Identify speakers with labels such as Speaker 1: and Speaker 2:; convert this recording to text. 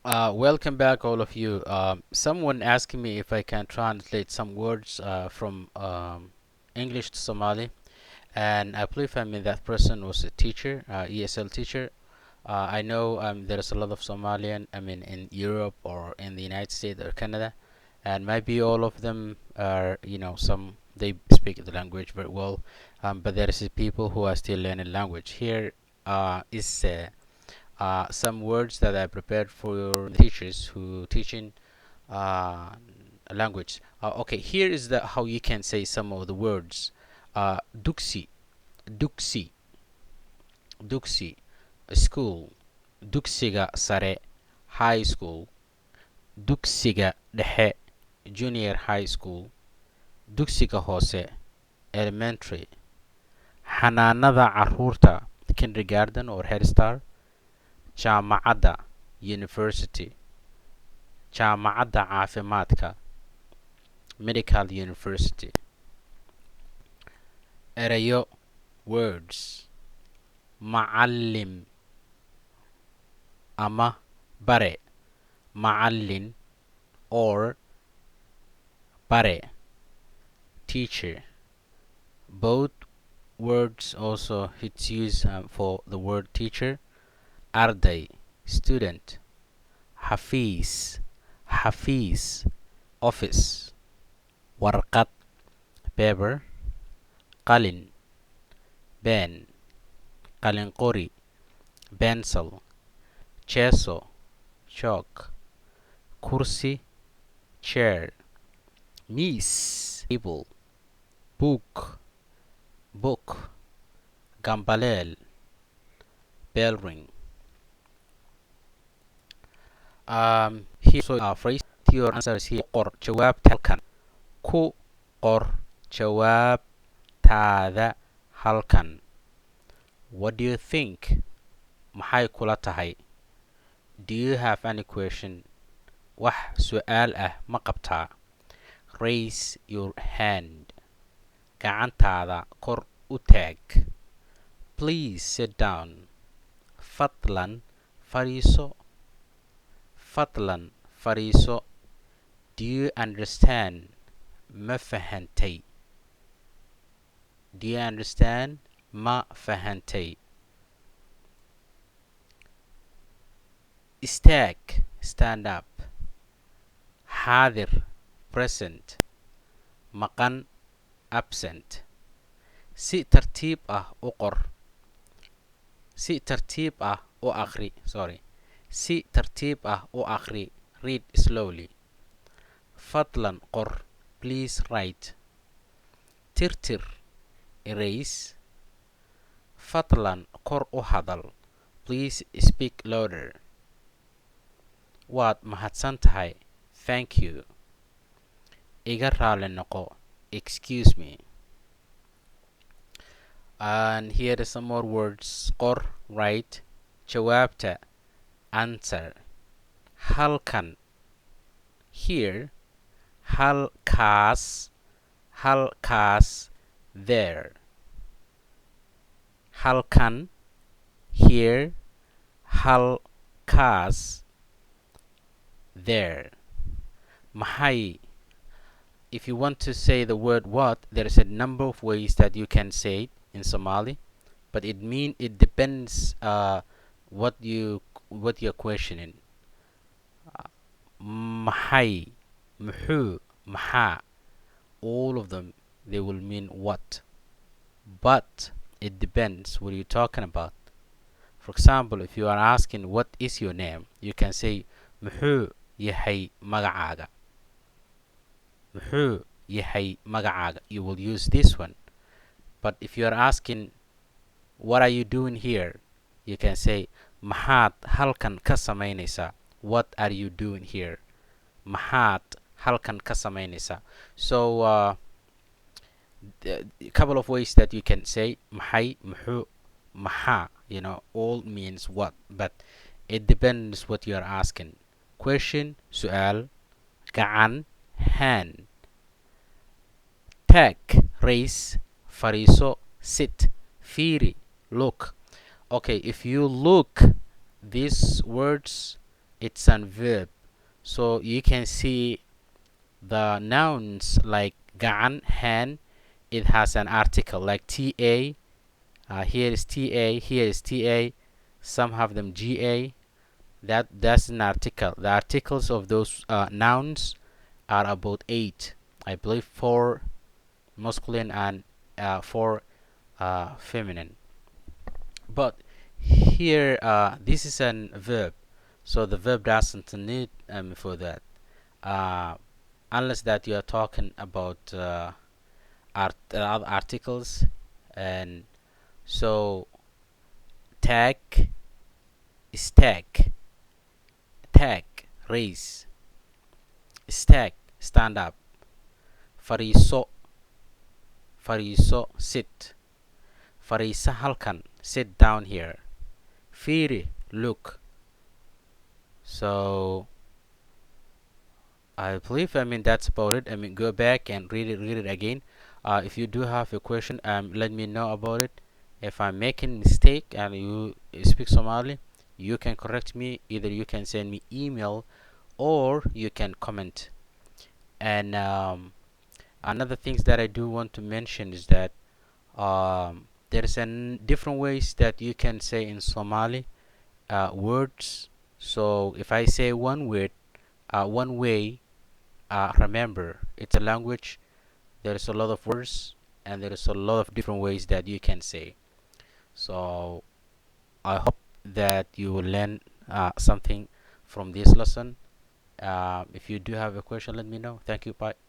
Speaker 1: Welcome back, all of you. Someone asked me if I can translate some words from English to Somali, and I believe that person was a teacher, ESL teacher. I know there's a lot of Somalian, in Europe or in the United States or Canada, and maybe all of them are, some they speak the language very well, but there is people who are still learning language. Here is some words that I prepared for teachers who teaching a language. Okay, here is the how you can say some of the words. Dugsi, Dugsi, Dugsi, school. Dugsiga sare, high school. Dugsiga dhexe, junior high school. Dugsiga hoose, elementary. Xanaanada caruurta, kindergarten or head start. Jaamacadda, university. Jaamacadda caafimaadka, medical university. Ereyo, words. Macallim ama bare, macallin or bare, teacher. Both words also it's used for the word teacher. Arday, student. Hafiz, Hafiz, office. Warqad, paper. Qalin, pen. Qalinqori, pencil. Cheso, chalk. Kursi, chair. Miis, table. Book, book. Gambaleel, bell ring. Here so phrase your answers here. Qor jawaabta halkan. Ku qor jawaabtaada halkan. What do you think? Maxay kula tahay? Do you have any question? Wax su'aal ah ma qabtaa? Raise your hand. Gacantaada kor u taag. Please sit down. Fadlan fadhiiso. Fadlan fadhiiso. Do you understand? Ma fahantay? Do you understand? Ma fahantay? Istaag, stand up. Xaadir, present. Maqan, absent. Si tartiib ah u qor. Si tartiib ah u akhri. Sorry. Si tartiib ah u akhri. Read slowly. Fadlan qor. Please write. Tirtir, erase. Fadlan kor u hadal. Please speak louder. Waad mahadsan tahay. Thank you. Iga raali noqo. Excuse me. And here are some more words. Qor, write. Jawaabta, answer. Halkan, here. Halkaas, halkaas, there. Halkan, here. Halkaas, there. Maxay. If you want to say the word what, there is a number of ways that you can say it in Somali, but it depends what you're questioning. Maxay, muxuu, maxaa, all of them they will mean what, but it depends what you're talking about. For example, if you are asking what is your name, you can say muxuu yahay magacaaga. Muxuu yahay magacaaga. You will use this one. But if you are asking what are you doing here, you can say maxaad halkan ka samaynaysaa. What are you doing here? Maxaad halkan ka samaynaysaa. So a couple of ways that you can say maxay, muxuu, maxaa, all means what, but it depends what you are asking. Question, su'aal. Gacan, hand. Tag, raise. Fariiso, sit. Fiiri, look. Okay, if you look these words it's a verb. So you can see the nouns like gacan, hand, it has an article like ta. Here is ta, here is ta. Some have them ga. That's an article. The articles of those nouns are about 8. I believe 4 masculine and 4 feminine. But here, this is a verb, so the verb doesn't need for that. Uh, Unless that you are talking about other articles, and so tag, stack, tag, raise, stack, stand up, fariiso, fariiso, sit, fariisa halkan, sit down here, fiiri, look. So I believe, that's about it. Go back and read it again. If you do have a question, let me know about it. If I'm making mistake and you speak Somali, you can correct me. Either you can send me email or you can comment. And another things that I do want to mention is that there's different ways that you can say in Somali words. So if I say one word, one way, remember, it's a language. There's a lot of words and there's a lot of different ways that you can say. So I hope that you will learn something from this lesson. If you do have a question, let me know. Thank you. Bye.